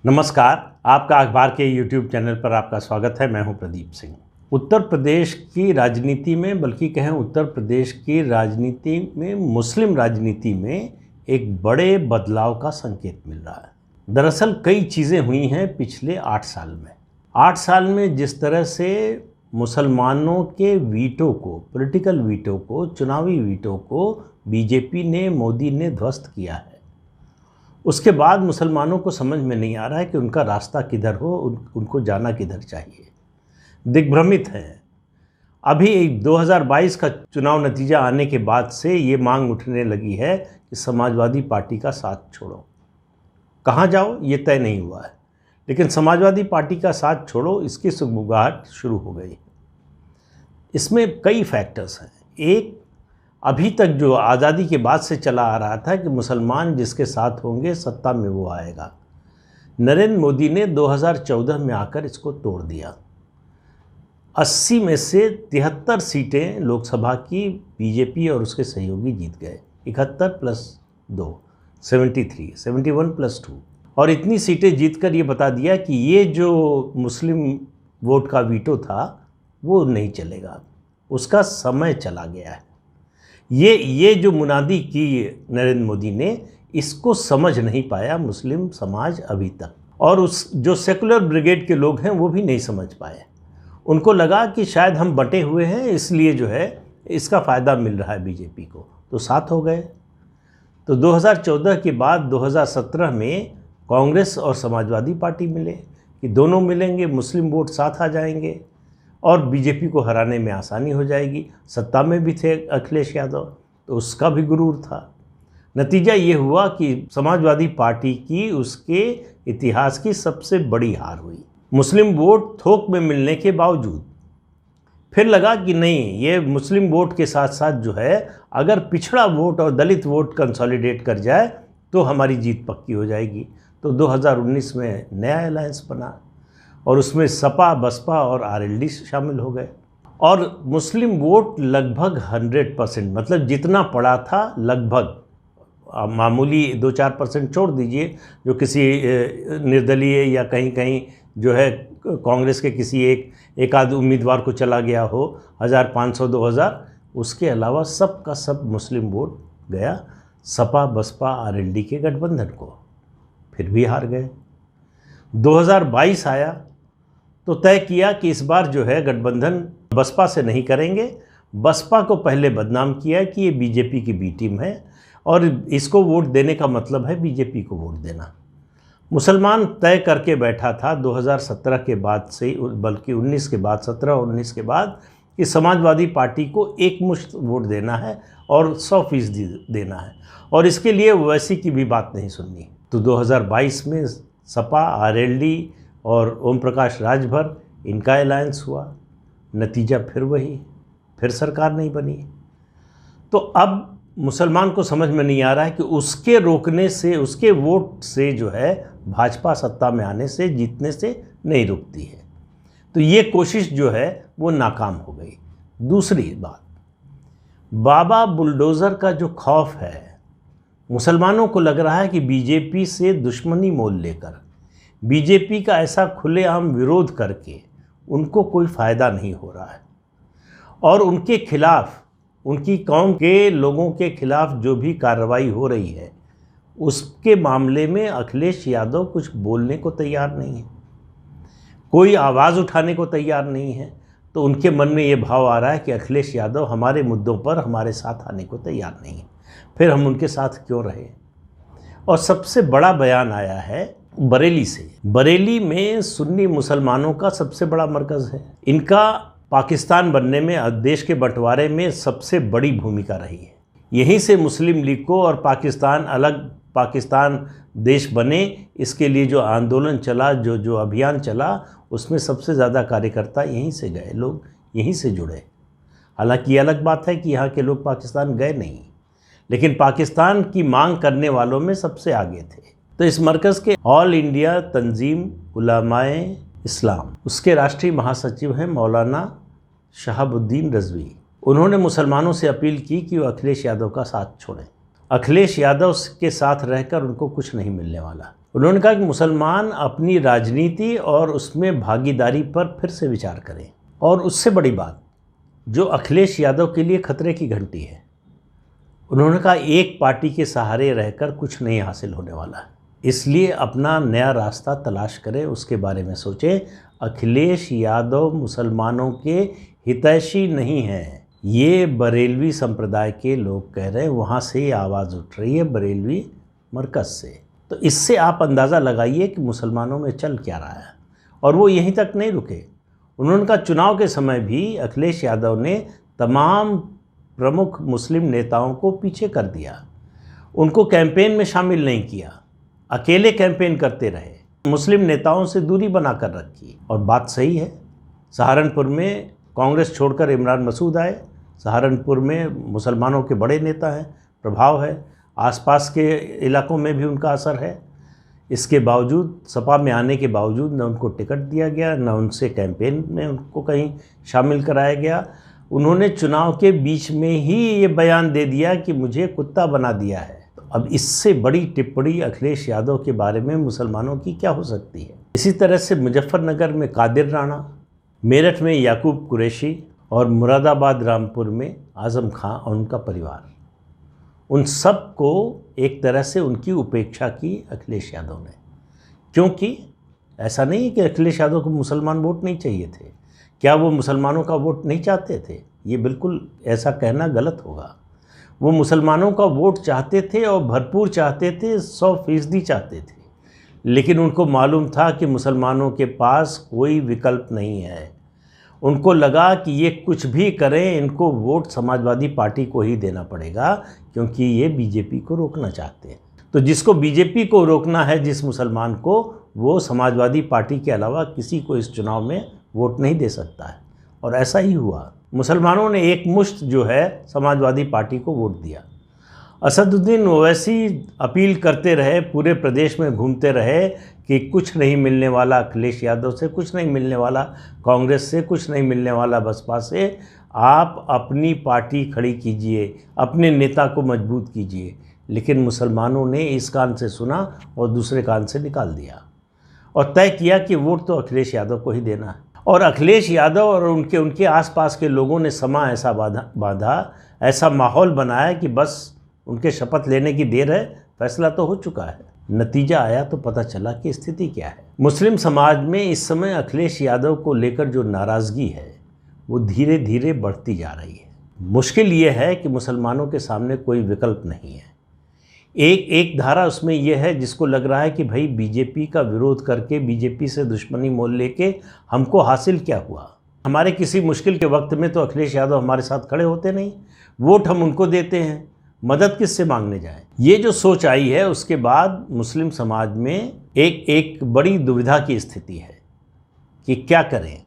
नमस्कार, आपका अखबार के YouTube चैनल पर आपका स्वागत है। मैं हूं प्रदीप सिंह। उत्तर प्रदेश की राजनीति में, बल्कि कहें उत्तर प्रदेश की राजनीति में, मुस्लिम राजनीति में एक बड़े बदलाव का संकेत मिल रहा है। दरअसल कई चीज़ें हुई हैं पिछले 8 साल में। 8 साल में जिस तरह से मुसलमानों के वीटो को, पॉलिटिकल वीटो को, चुनावी वीटो को बीजेपी ने, मोदी ने ध्वस्त किया है, उसके बाद मुसलमानों को समझ में नहीं आ रहा है कि उनका रास्ता किधर हो, उनको जाना किधर चाहिए। दिग्भ्रमित हैं। अभी 2022 का चुनाव नतीजा आने के बाद से ये मांग उठने लगी है कि समाजवादी पार्टी का साथ छोड़ो। कहाँ जाओ ये तय नहीं हुआ है, लेकिन समाजवादी पार्टी का साथ छोड़ो, इसकी सुगबुगाहट शुरू हो गई। इसमें कई फैक्टर्स हैं। एक, अभी तक जो आज़ादी के बाद से चला आ रहा था कि मुसलमान जिसके साथ होंगे सत्ता में वो आएगा। नरेंद्र मोदी ने 2014 में आकर इसको तोड़ दिया। 80 में से 73 सीटें लोकसभा की बीजेपी और उसके सहयोगी जीत गए। 71 + 2 73, 71 + 2, और इतनी सीटें जीतकर ये बता दिया कि ये जो मुस्लिम वोट का वीटो था वो नहीं चलेगा, उसका समय चला गया है। ये जो मुनादी की नरेंद्र मोदी ने, इसको समझ नहीं पाया मुस्लिम समाज अभी तक, और उस जो सेकुलर ब्रिगेड के लोग हैं वो भी नहीं समझ पाए। उनको लगा कि शायद हम बंटे हुए हैं, इसलिए जो है इसका फ़ायदा मिल रहा है बीजेपी को, तो साथ हो गए। तो 2014 के बाद 2017 में कांग्रेस और समाजवादी पार्टी मिले कि दोनों मिलेंगे, मुस्लिम वोट साथ आ जाएंगे और बीजेपी को हराने में आसानी हो जाएगी। सत्ता में भी थे अखिलेश यादव, तो उसका भी गुरूर था। नतीजा ये हुआ कि समाजवादी पार्टी की उसके इतिहास की सबसे बड़ी हार हुई। मुस्लिम वोट थोक में मिलने के बावजूद फिर लगा कि नहीं, ये मुस्लिम वोट के साथ साथ जो है, अगर पिछड़ा वोट और दलित वोट कंसोलिडेट कर जाए तो हमारी जीत पक्की हो जाएगी। तो 2019 में नया अलायंस बना और उसमें सपा, बसपा और आरएलडी शामिल हो गए, और मुस्लिम वोट लगभग 100%, मतलब जितना पड़ा था लगभग, मामूली 2-4% छोड़ दीजिए जो किसी निर्दलीय या कहीं कहीं जो है कांग्रेस के किसी एक आध उम्मीदवार को चला गया हो, 1500-2000, उसके अलावा सब का सब मुस्लिम वोट गया सपा, बसपा, आरएलडी के गठबंधन को। फिर भी हार गए। 2022 आया तो तय किया कि इस बार जो है गठबंधन बसपा से नहीं करेंगे। बसपा को पहले बदनाम किया कि ये बीजेपी की बी टीम है और इसको वोट देने का मतलब है बीजेपी को वोट देना। मुसलमान तय करके बैठा था 2017 के बाद से, बल्कि 19 के बाद, 17 और 19 के बाद, कि समाजवादी पार्टी को एकमुश्त वोट देना है और 100% देना है, और इसके लिए ओवैसी की भी बात नहीं सुननी। तो 2022 में सपा, आरएलडी और ओम प्रकाश राजभर, इनका अलायंस हुआ। नतीजा फिर वही, फिर सरकार नहीं बनी। तो अब मुसलमान को समझ में नहीं आ रहा है कि उसके रोकने से, उसके वोट से जो है भाजपा सत्ता में आने से, जीतने से नहीं रुकती है। तो ये कोशिश जो है वो नाकाम हो गई। दूसरी बात, बाबा बुलडोज़र का जो खौफ है, मुसलमानों को लग रहा है कि बीजेपी से दुश्मनी मोल लेकर, बीजेपी का ऐसा खुलेआम विरोध करके उनको कोई फ़ायदा नहीं हो रहा है, और उनके खिलाफ, उनकी कौम के लोगों के खिलाफ जो भी कार्रवाई हो रही है, उसके मामले में अखिलेश यादव कुछ बोलने को तैयार नहीं है, कोई आवाज़ उठाने को तैयार नहीं है। तो उनके मन में ये भाव आ रहा है कि अखिलेश यादव हमारे मुद्दों पर हमारे साथ आने को तैयार नहीं है, फिर हम उनके साथ क्यों रहे। और सबसे बड़ा बयान आया है बरेली से। बरेली में सुन्नी मुसलमानों का सबसे बड़ा मरकज़ है। इनका पाकिस्तान बनने में, देश के बंटवारे में सबसे बड़ी भूमिका रही है। यहीं से मुस्लिम लीग को और पाकिस्तान, अलग पाकिस्तान देश बने, इसके लिए जो आंदोलन चला, जो अभियान चला, उसमें सबसे ज़्यादा कार्यकर्ता यहीं से गए, लोग यहीं से जुड़े। हालांकि ये अलग बात है कि यहाँ के लोग पाकिस्तान गए नहीं, लेकिन पाकिस्तान की मांग करने वालों में सबसे आगे थे। तो इस मरकज़ के ऑल इंडिया तंजीम उलमाए इस्लाम, उसके राष्ट्रीय महासचिव हैं मौलाना शहाबुद्दीन रज़वी। उन्होंने मुसलमानों से अपील की कि वो अखिलेश यादव का साथ छोड़ें। अखिलेश यादव के साथ रहकर उनको कुछ नहीं मिलने वाला। उन्होंने कहा कि मुसलमान अपनी राजनीति और उसमें भागीदारी पर फिर से विचार करें। और उससे बड़ी बात जो अखिलेश यादव के लिए खतरे की घंटी है, उन्होंने कहा एक पार्टी के सहारे रहकर कुछ नहीं हासिल होने वाला है, इसलिए अपना नया रास्ता तलाश करें, उसके बारे में सोचें। अखिलेश यादव मुसलमानों के हितैषी नहीं हैं, ये बरेलवी संप्रदाय के लोग कह रहे हैं, वहाँ से ये आवाज़ उठ रही है बरेलवी मरकज़ से। तो इससे आप अंदाज़ा लगाइए कि मुसलमानों में चल क्या रहा है। और वो यहीं तक नहीं रुके, उन्होंने कहा चुनाव के समय भी अखिलेश यादव ने तमाम प्रमुख मुस्लिम नेताओं को पीछे कर दिया, उनको कैंपेन में शामिल नहीं किया, अकेले कैंपेन करते रहे, मुस्लिम नेताओं से दूरी बनाकर रखी। और बात सही है, सहारनपुर में कांग्रेस छोड़कर इमरान मसूद आए, सहारनपुर में मुसलमानों के बड़े नेता हैं, प्रभाव है, आसपास के इलाकों में भी उनका असर है। इसके बावजूद सपा में आने के बावजूद न उनको टिकट दिया गया, न उनसे कैंपेन में उनको कहीं शामिल कराया गया। उन्होंने चुनाव के बीच में ही ये बयान दे दिया कि मुझे कुत्ता बना दिया है। तो अब इससे बड़ी टिप्पणी अखिलेश यादव के बारे में मुसलमानों की क्या हो सकती है। इसी तरह से मुजफ्फरनगर में कादिर राणा, मेरठ में याकूब कुरैशी और मुरादाबाद रामपुर में आज़म खां और उनका परिवार, उन सब को एक तरह से उनकी उपेक्षा की अखिलेश यादव ने। क्योंकि ऐसा नहीं है कि अखिलेश यादव को मुसलमान वोट नहीं चाहिए थे, क्या वो मुसलमानों का वोट नहीं चाहते थे? ये बिल्कुल ऐसा कहना गलत होगा। वो मुसलमानों का वोट चाहते थे और भरपूर चाहते थे, 100% चाहते थे। लेकिन उनको मालूम था कि मुसलमानों के पास कोई विकल्प नहीं है। उनको लगा कि ये कुछ भी करें, इनको वोट समाजवादी पार्टी को ही देना पड़ेगा, क्योंकि ये बीजेपी को रोकना चाहते हैं। तो जिसको बीजेपी को रोकना है, जिस मुसलमान को, वो समाजवादी पार्टी के अलावा किसी को इस चुनाव में वोट नहीं दे सकता है। और ऐसा ही हुआ, मुसलमानों ने एक मुश्त जो है समाजवादी पार्टी को वोट दिया। असदुद्दीन ओवैसी अपील करते रहे, पूरे प्रदेश में घूमते रहे कि कुछ नहीं मिलने वाला अखिलेश यादव से, कुछ नहीं मिलने वाला कांग्रेस से, कुछ नहीं मिलने वाला बसपा से, आप अपनी पार्टी खड़ी कीजिए, अपने नेता को मजबूत कीजिए। लेकिन मुसलमानों ने इस कान से सुना और दूसरे कान से निकाल दिया और तय किया कि वोट तो अखिलेश यादव को ही देना है। और अखिलेश यादव और उनके आसपास के लोगों ने समा ऐसा बांधा, ऐसा माहौल बनाया कि बस उनके शपथ लेने की देर है, फैसला तो हो चुका है। नतीजा आया तो पता चला कि स्थिति क्या है। मुस्लिम समाज में इस समय अखिलेश यादव को लेकर जो नाराज़गी है वो धीरे धीरे बढ़ती जा रही है। मुश्किल ये है कि मुसलमानों के सामने कोई विकल्प नहीं है। एक धारा उसमें यह है जिसको लग रहा है कि भाई बीजेपी का विरोध करके, बीजेपी से दुश्मनी मोल लेके हमको हासिल क्या हुआ। हमारे किसी मुश्किल के वक्त में तो अखिलेश यादव हमारे साथ खड़े होते नहीं, वोट हम उनको देते हैं, मदद किससे मांगने जाएं। ये जो सोच आई है, उसके बाद मुस्लिम समाज में एक बड़ी दुविधा की स्थिति है कि क्या करें।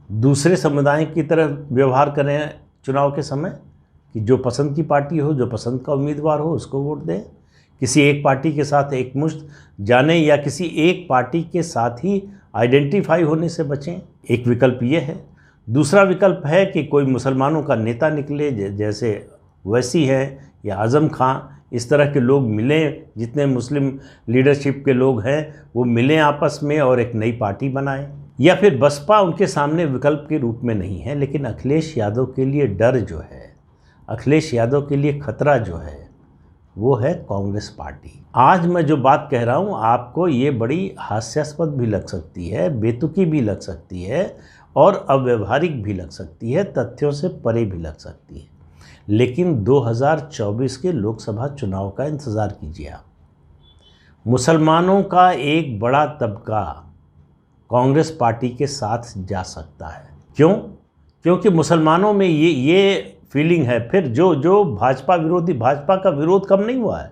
दूसरे समुदाय की तरह व्यवहार करें चुनाव के समय कि जो पसंद की पार्टी हो, जो पसंद का उम्मीदवार हो, उसको वोट दें, किसी एक पार्टी के साथ एक मुश्त जाने या किसी एक पार्टी के साथ ही आइडेंटिफाई होने से बचें। एक विकल्प ये है। दूसरा विकल्प है कि कोई मुसलमानों का नेता निकले, जैसे वैसी है या आज़म खां, इस तरह के लोग मिलें, जितने मुस्लिम लीडरशिप के लोग हैं वो मिलें आपस में और एक नई पार्टी बनाएं। या फिर बसपा उनके सामने विकल्प के रूप में नहीं है। लेकिन अखिलेश यादव के लिए डर जो है, अखिलेश यादव के लिए खतरा जो है, वो है कांग्रेस पार्टी। आज मैं जो बात कह रहा हूँ आपको ये बड़ी हास्यास्पद भी लग सकती है, बेतुकी भी लग सकती है और अव्यवहारिक भी लग सकती है, तथ्यों से परे भी लग सकती है। लेकिन 2024 के लोकसभा चुनाव का इंतज़ार कीजिए आप। मुसलमानों का एक बड़ा तबका कांग्रेस पार्टी के साथ जा सकता है। क्यों? क्योंकि मुसलमानों में ये फीलिंग है। फिर जो भाजपा विरोधी, भाजपा का विरोध कम नहीं हुआ है,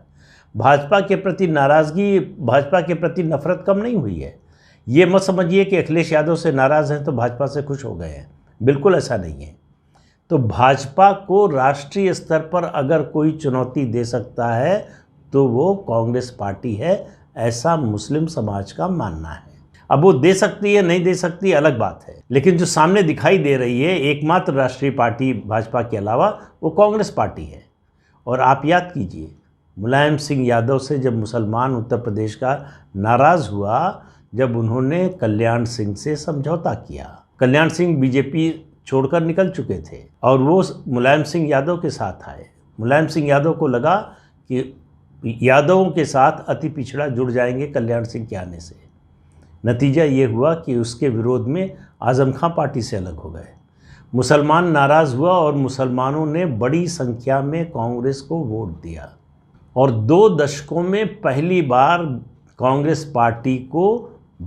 भाजपा के प्रति नाराज़गी, भाजपा के प्रति नफरत कम नहीं हुई है। ये मत समझिए कि अखिलेश यादव से नाराज़ हैं तो भाजपा से खुश हो गए हैं, बिल्कुल ऐसा नहीं है। तो भाजपा को राष्ट्रीय स्तर पर अगर कोई चुनौती दे सकता है तो वो कांग्रेस पार्टी है, ऐसा मुस्लिम समाज का मानना है। अब वो दे सकती है नहीं दे सकती अलग बात है, लेकिन जो सामने दिखाई दे रही है एकमात्र राष्ट्रीय पार्टी भाजपा के अलावा वो कांग्रेस पार्टी है। और आप याद कीजिए मुलायम सिंह यादव से जब मुसलमान उत्तर प्रदेश का नाराज़ हुआ, जब उन्होंने कल्याण सिंह से समझौता किया। कल्याण सिंह बीजेपी छोड़कर निकल चुके थे और वो मुलायम सिंह यादव के साथ आए। मुलायम सिंह यादव को लगा कि यादवों के साथ अति पिछड़ा जुड़ जाएंगे कल्याण सिंह के आने से। नतीजा ये हुआ कि उसके विरोध में आज़म खां पार्टी से अलग हो गए। मुसलमान नाराज़ हुआ और मुसलमानों ने बड़ी संख्या में कांग्रेस को वोट दिया और 2 दशकों में पहली बार कांग्रेस पार्टी को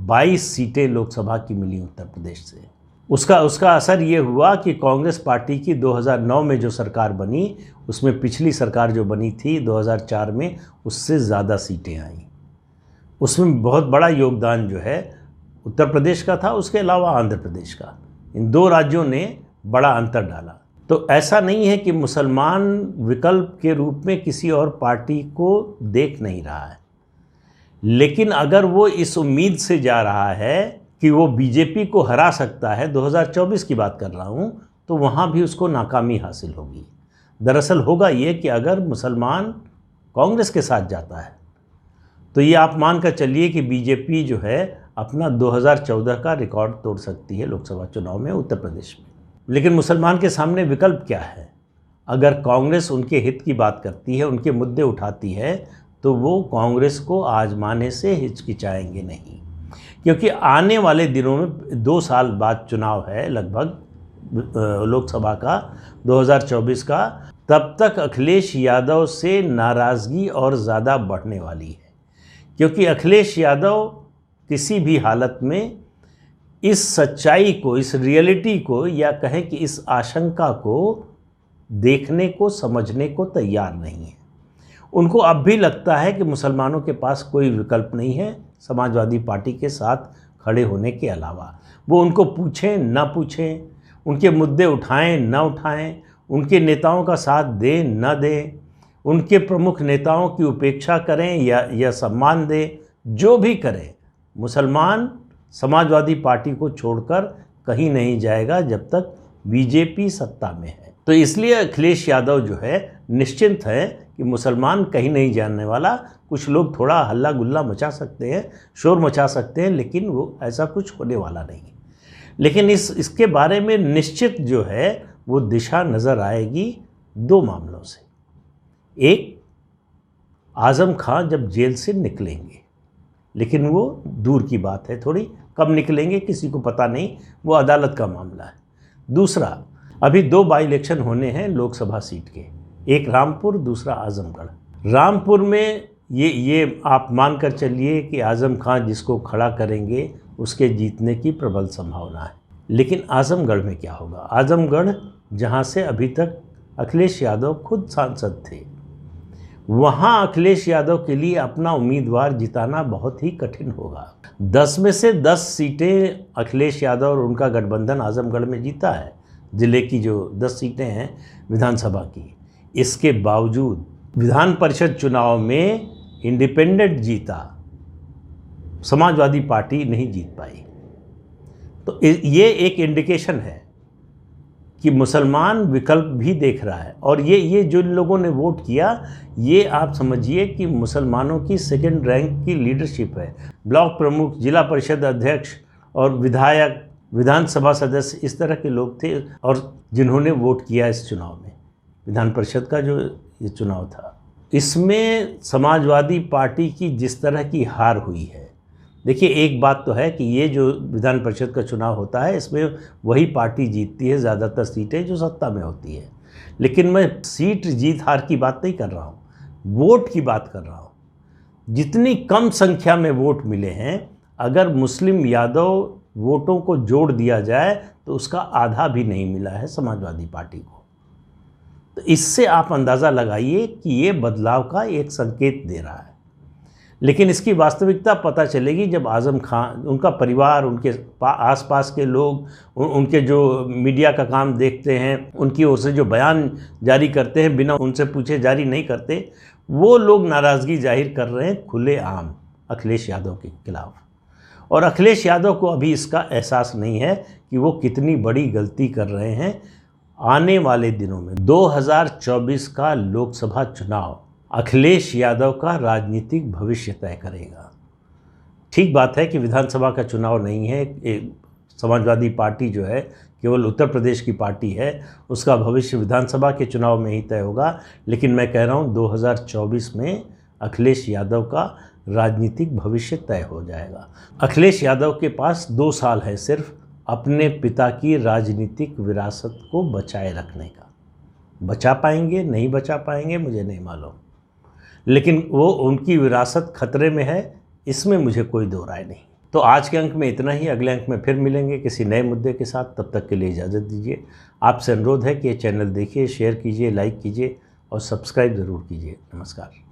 22 सीटें लोकसभा की मिली उत्तर प्रदेश से। उसका असर ये हुआ कि कांग्रेस पार्टी की 2009 में जो सरकार बनी, उसमें पिछली सरकार जो बनी थी 2004 में, उससे ज़्यादा सीटें आईं। उसमें बहुत बड़ा योगदान जो है उत्तर प्रदेश का था, उसके अलावा आंध्र प्रदेश का। इन 2 राज्यों ने बड़ा अंतर डाला। तो ऐसा नहीं है कि मुसलमान विकल्प के रूप में किसी और पार्टी को देख नहीं रहा है, लेकिन अगर वो इस उम्मीद से जा रहा है कि वो बीजेपी को हरा सकता है, 2024 की बात कर रहा हूँ, तो वहाँ भी उसको नाकामी हासिल होगी। दरअसल होगा ये कि अगर मुसलमान कांग्रेस के साथ जाता है तो ये आप मान कर चलिए कि बीजेपी जो है अपना 2014 का रिकॉर्ड तोड़ सकती है लोकसभा चुनाव में उत्तर प्रदेश में। लेकिन मुसलमान के सामने विकल्प क्या है? अगर कांग्रेस उनके हित की बात करती है, उनके मुद्दे उठाती है, तो वो कांग्रेस को आजमाने से हिचकिचाएंगे नहीं, क्योंकि आने वाले दिनों में 2 साल बाद चुनाव है लगभग लोकसभा का 2024 का। तब तक अखिलेश यादव से नाराज़गी और ज़्यादा बढ़ने वाली है, क्योंकि अखिलेश यादव किसी भी हालत में इस सच्चाई को, इस रियलिटी को, या कहें कि इस आशंका को देखने को, समझने को तैयार नहीं है। उनको अब भी लगता है कि मुसलमानों के पास कोई विकल्प नहीं है समाजवादी पार्टी के साथ खड़े होने के अलावा। वो उनको पूछें ना पूछें, उनके मुद्दे उठाएं ना उठाएं, उनके नेताओं का साथ दें ना दें, उनके प्रमुख नेताओं की उपेक्षा करें या सम्मान दें, जो भी करें, मुसलमान समाजवादी पार्टी को छोड़कर कहीं नहीं जाएगा जब तक बीजेपी सत्ता में है। तो इसलिए अखिलेश यादव जो है निश्चिंत है कि मुसलमान कहीं नहीं जाने वाला। कुछ लोग थोड़ा हल्ला गुल्ला मचा सकते हैं, शोर मचा सकते हैं, लेकिन वो ऐसा कुछ होने वाला नहीं। लेकिन इसके बारे में निश्चित जो है वो दिशा नज़र आएगी 2 मामलों से। एक, आज़म खां जब जेल से निकलेंगे, लेकिन वो दूर की बात है थोड़ी, कब निकलेंगे किसी को पता नहीं, वो अदालत का मामला है। दूसरा, अभी 2 बाई इलेक्शन होने हैं लोकसभा सीट के, एक रामपुर, दूसरा आजमगढ़। रामपुर में ये आप मान कर चलिए कि आज़म खां जिसको खड़ा करेंगे उसके जीतने की प्रबल संभावना है। लेकिन आजमगढ़ में क्या होगा? आजमगढ़ जहाँ से अभी तक अखिलेश यादव खुद सांसद थे, वहाँ अखिलेश यादव के लिए अपना उम्मीदवार जिताना बहुत ही कठिन होगा। 10 में से 10 सीटें अखिलेश यादव और उनका गठबंधन आजमगढ़ में जीता है, ज़िले की जो 10 सीटें हैं विधानसभा की। इसके बावजूद विधान परिषद चुनाव में इंडिपेंडेंट जीता, समाजवादी पार्टी नहीं जीत पाई। तो ये एक इंडिकेशन है कि मुसलमान विकल्प भी देख रहा है। और ये जो लोगों ने वोट किया, ये आप समझिए कि मुसलमानों की 2nd रैंक की लीडरशिप है। ब्लॉक प्रमुख, जिला परिषद अध्यक्ष और विधायक, विधानसभा सदस्य, इस तरह के लोग थे और जिन्होंने वोट किया इस चुनाव में। विधान परिषद का जो ये चुनाव था, इसमें समाजवादी पार्टी की जिस तरह की हार हुई है, देखिए एक बात तो है कि ये जो विधान परिषद का चुनाव होता है, इसमें वही पार्टी जीतती है ज़्यादातर सीटें जो सत्ता में होती है। लेकिन मैं सीट जीत हार की बात नहीं कर रहा हूँ, वोट की बात कर रहा हूँ। जितनी कम संख्या में वोट मिले हैं, अगर मुस्लिम यादव वोटों को जोड़ दिया जाए तो उसका आधा भी नहीं मिला है समाजवादी पार्टी को। तो इससे आप अंदाज़ा लगाइए कि ये बदलाव का एक संकेत दे रहा है। लेकिन इसकी वास्तविकता पता चलेगी जब आज़म खां, उनका परिवार, उनके आसपास के लोग, उनके जो मीडिया का काम देखते हैं, उनकी ओर से जो बयान जारी करते हैं, बिना उनसे पूछे जारी नहीं करते, वो लोग नाराज़गी जाहिर कर रहे हैं खुलेआम अखिलेश यादव के खिलाफ। और अखिलेश यादव को अभी इसका एहसास नहीं है कि वो कितनी बड़ी गलती कर रहे हैं। आने वाले दिनों में 2024 का लोकसभा चुनाव अखिलेश यादव का राजनीतिक भविष्य तय करेगा। ठीक बात है कि विधानसभा का चुनाव नहीं है, समाजवादी पार्टी जो है केवल उत्तर प्रदेश की पार्टी है, उसका भविष्य विधानसभा के चुनाव में ही तय होगा। लेकिन मैं कह रहा हूँ 2024 में अखिलेश यादव का राजनीतिक भविष्य तय हो जाएगा। अखिलेश यादव के पास 2 साल है सिर्फ अपने पिता की राजनीतिक विरासत को बचाए रखने का। बचा पाएंगे नहीं बचा पाएंगे मुझे नहीं मालूम, लेकिन वो उनकी विरासत खतरे में है, इसमें मुझे कोई दो राय नहीं। तो आज के अंक में इतना ही। अगले अंक में फिर मिलेंगे किसी नए मुद्दे के साथ। तब तक के लिए इजाज़त दीजिए। आपसे अनुरोध है कि ये चैनल देखिए, शेयर कीजिए, लाइक कीजिए और सब्सक्राइब ज़रूर कीजिए। नमस्कार।